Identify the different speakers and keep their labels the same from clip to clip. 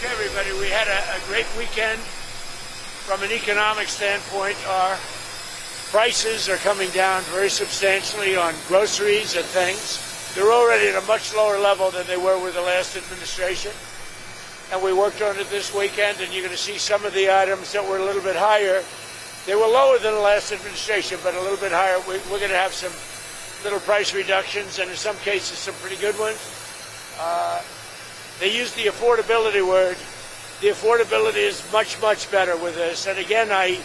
Speaker 1: Okay, everybody, we had a great weekend. From an economic standpoint, our prices are coming down very substantially on groceries and things. They're already at a much lower level than they were with the last administration. And we worked on it this weekend, and you're going to see some of the items that were a little bit higher. They were lower than the last administration, but a little bit higher. We're going to have some little price reductions, and in some cases, some pretty good ones. They use the affordability word. The affordability is much, much better with this. And again, I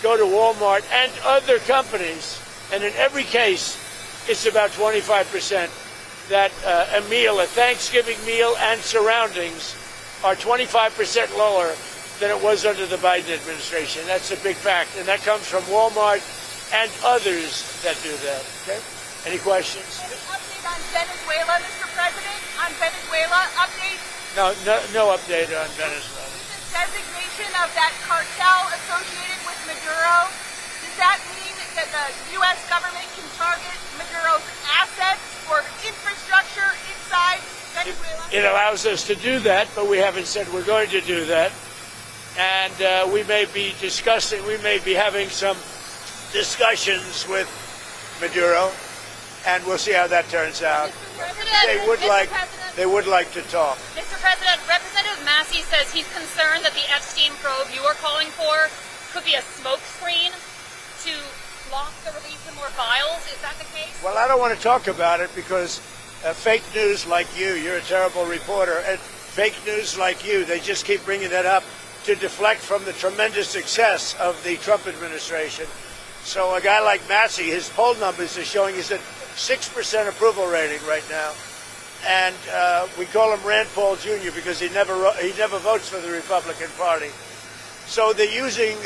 Speaker 1: go to Walmart and other companies, and in every case, it's about 25% that a meal, a Thanksgiving meal and surroundings are 25% lower than it was under the Biden administration. That's a big fact. And that comes from Walmart and others that do that. Okay? Any questions?
Speaker 2: Any update on Venezuela, Mr. President? On Venezuela, updates?
Speaker 1: No update on Venezuela.
Speaker 2: The designation of that cartel associated with Maduro, does that mean that the U.S. government can target Maduro's assets or infrastructure inside Venezuela?
Speaker 1: It allows us to do that, but we haven't said we're going to do that. And we may be having some discussions with Maduro, and we'll see how that turns out. They would like to talk.
Speaker 3: Mr. President, Representative Massie says he's concerned that the Epstein probe you are calling for could be a smokescreen to block the release of more files. Is that the case?
Speaker 1: Well, I don't want to talk about it because fake news like you're a terrible reporter, and fake news like you, they just keep bringing that up to deflect from the tremendous success of the Trump administration. So a guy like Massie, his poll numbers are showing he's at 6% approval rating right now. And we call him Rand Paul Jr. because he never votes for the Republican Party. So they're using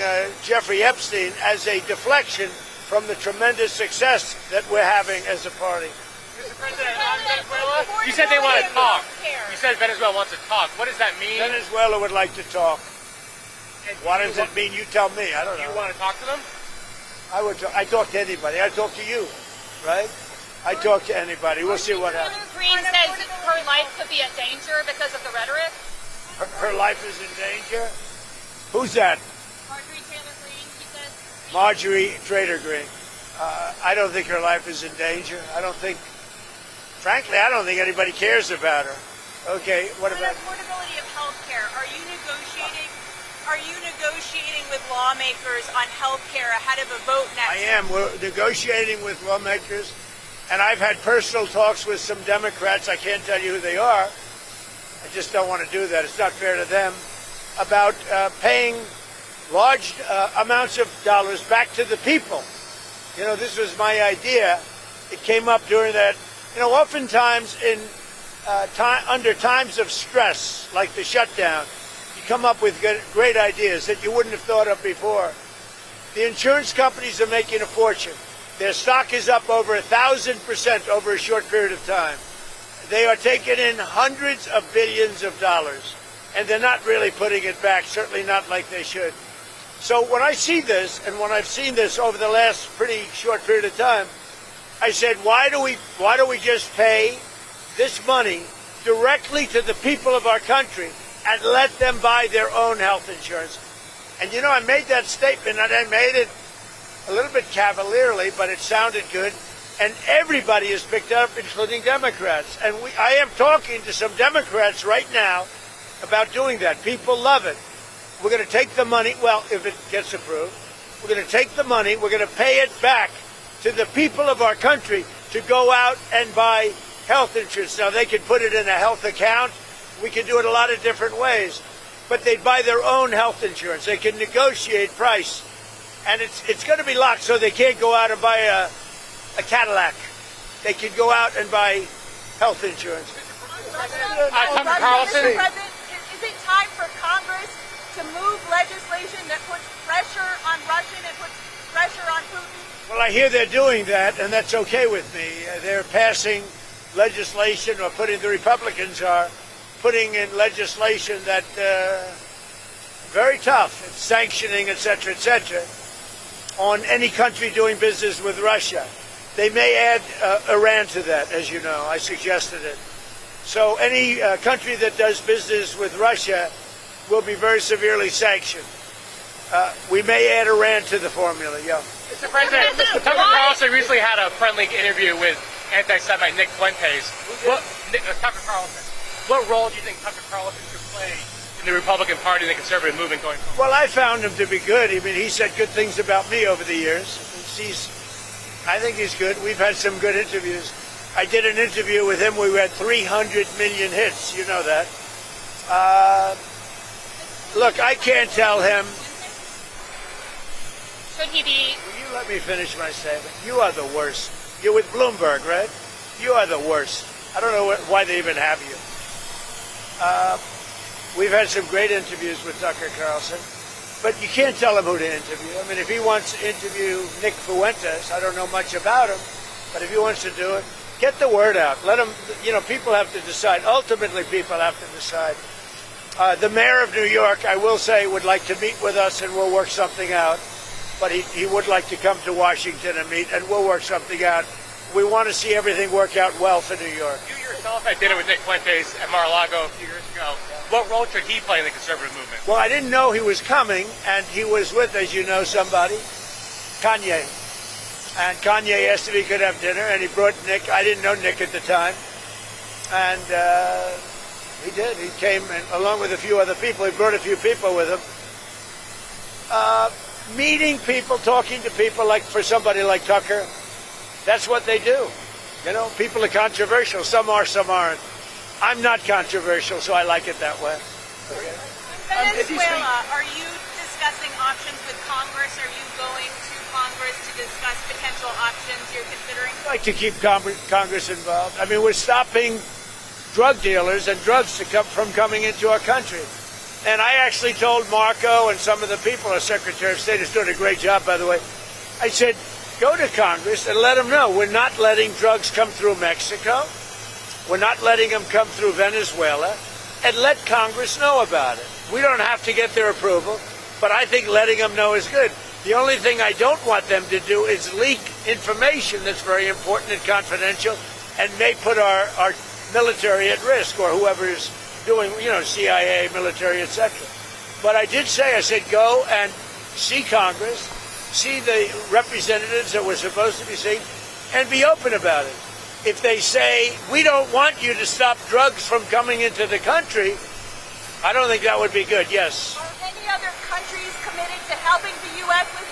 Speaker 1: Jeffrey Epstein as a deflection from the tremendous success that we're having as a party.
Speaker 4: Mr. President, on Venezuela, you said they want to talk. You said Venezuela wants to talk. What does that mean?
Speaker 1: Venezuela would like to talk. What does it mean? You tell me. I don't know.
Speaker 4: You want to talk to them?
Speaker 1: I talk to anybody. I talk to you, right? I talk to anybody. We'll see what happens.
Speaker 3: Green says her life could be in danger because of the rhetoric.
Speaker 1: Her life is in danger? Who's that?
Speaker 3: Marjorie Taylor Greene, he says.
Speaker 1: Marjorie Taylor Greene. I don't think her life is in danger. Frankly, I don't think anybody cares about her. Okay, what about
Speaker 2: affordability of health care? Are you negotiating with lawmakers on health care ahead of a vote next?
Speaker 1: I am. We're negotiating with lawmakers. And I've had personal talks with some Democrats. I can't tell you who they are. I just don't want to do that. It's not fair to them. About paying large amounts of dollars back to the people. You know, this was my idea. It came up during that. You know, oftentimes under times of stress, like the shutdown, you come up with great ideas that you wouldn't have thought of before. The insurance companies are making a fortune. Their stock is up over 1,000% over a short period of time. They are taking in hundreds of billions of dollars, and they're not really putting it back, certainly not like they should. So when I see this, and when I've seen this over the last pretty short period of time, I said, why do we just pay this money directly to the people of our country and let them buy their own health insurance? And you know, I made that statement, and I made it a little bit cavalierly, but it sounded good, and everybody has picked up, including Democrats. And I am talking to some Democrats right now about doing that. People love it. We're going to take the money, well, if it gets approved, we're going to take the money, we're going to pay it back to the people of our country to go out and buy health insurance. Now, they can put it in a health account. We can do it a lot of different ways. But they buy their own health insurance. They can negotiate price. And it's going to be locked so they can't go out and buy a Cadillac. They can go out and buy health insurance.
Speaker 4: Carlson.
Speaker 2: Is it time for Congress to move legislation that puts pressure on Russia and puts pressure on Putin?
Speaker 1: Well, I hear they're doing that, and that's okay with me. They're passing legislation, or the Republicans are putting in legislation that very tough. It's sanctioning, et cetera, on any country doing business with Russia. They may add Iran to that, as you know. I suggested it. So any country that does business with Russia will be very severely sanctioned. We may add Iran to the formula, yeah.
Speaker 4: Mr. President, Tucker Carlson recently had a friendly interview with anti-Semite Nick Fuentes. Tucker Carlson. What role do you think Tucker Carlson should play in the Republican Party and the conservative movement going forward?
Speaker 1: Well, I found him to be good. I mean, he said good things about me over the years. I think he's good. We've had some good interviews. I did an interview with him. We had 300 million hits. You know that. Look, I can't tell him.
Speaker 3: Should he be?
Speaker 1: Will you let me finish my statement? You are the worst. You're with Bloomberg, right? You are the worst. I don't know why they even have you. We've had some great interviews with Tucker Carlson, but you can't tell him who to interview. I mean, if he wants to interview Nick Fuentes, I don't know much about him, but if he wants to do it, get the word out. Let him, people have to decide. Ultimately, people have to decide. The mayor of New York, I will say, would like to meet with us and we'll work something out. But he would like to come to Washington and meet, and we'll work something out. We want to see everything work out well for New York.
Speaker 4: You yourself had dinner with Nick Fuentes at Mar-a-Lago a few years ago. What role should he play in the conservative movement?
Speaker 1: Well, I didn't know he was coming, and he was with, as you know, somebody, Kanye. And Kanye asked if he could have dinner, and he brought Nick. I didn't know Nick at the time. And he did. He came, and along with a few other people. He brought a few people with him. Meeting people, talking to people, like for somebody like Tucker, that's what they do. People are controversial. Some are, some aren't. I'm not controversial, so I like it that way. Okay.
Speaker 2: Venezuela, are you discussing options with Congress? Are you going to Congress to discuss potential options you're considering?
Speaker 1: I'd like to keep Congress involved. I mean, we're stopping drug dealers and drugs from coming into our country. And I actually told Marco and some of the people, our Secretary of State is doing a great job, by the way. I said, go to Congress and let them know we're not letting drugs come through Mexico. We're not letting them come through Venezuela. And let Congress know about it. We don't have to get their approval, but I think letting them know is good. The only thing I don't want them to do is leak information that's very important and confidential and may put our military at risk, or whoever is doing, CIA, military, etc. But I did say, I said, go and see Congress, see the representatives that we're supposed to be seeing, and be open about it. If they say, we don't want you to stop drugs from coming into the country, I don't think that would be good, yes.
Speaker 2: Are any other countries committed to helping the U.S. with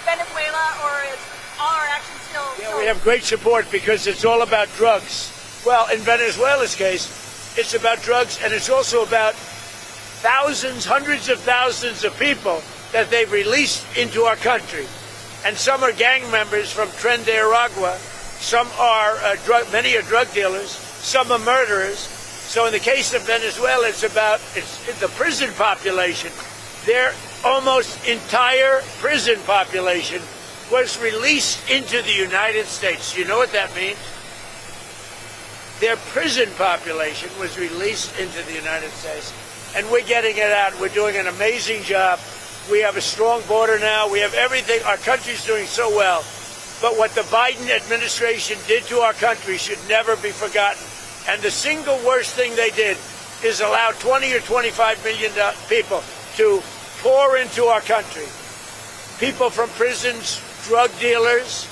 Speaker 2: Venezuela, or is our action still?
Speaker 1: Yeah, we have great support because it's all about drugs. Well, in Venezuela's case, it's about drugs, and it's also about thousands, hundreds of thousands of people that they've released into our country. And some are gang members from Tren de Aragua. Some are many are drug dealers. Some are murderers. So in the case of Venezuela, it's the prison population. Their almost entire prison population was released into the United States. You know what that means? Their prison population was released into the United States. And we're getting it out. We're doing an amazing job. We have a strong border now. We have everything. Our country's doing so well. But what the Biden administration did to our country should never be forgotten. And the single worst thing they did is allow 20 or 25 million people to pour into our country. People from prisons, drug dealers,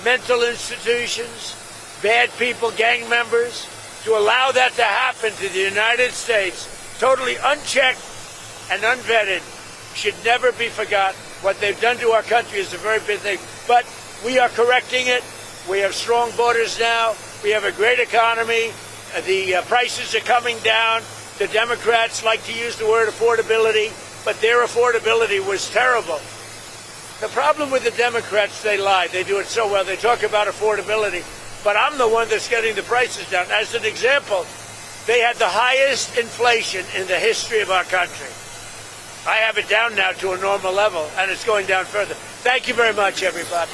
Speaker 1: mental institutions, bad people, gang members, to allow that to happen to the United States, totally unchecked and unvetted, should never be forgotten. What they've done to our country is a very big thing. But we are correcting it. We have strong borders now. We have a great economy. The prices are coming down. The Democrats like to use the word affordability, but their affordability was terrible. The problem with the Democrats, they lie. They do it so well. They talk about affordability. But I'm the one that's getting the prices down. As an example, they had the highest inflation in the history of our country. I have it down now to a normal level, and it's going down further. Thank you very much, everybody.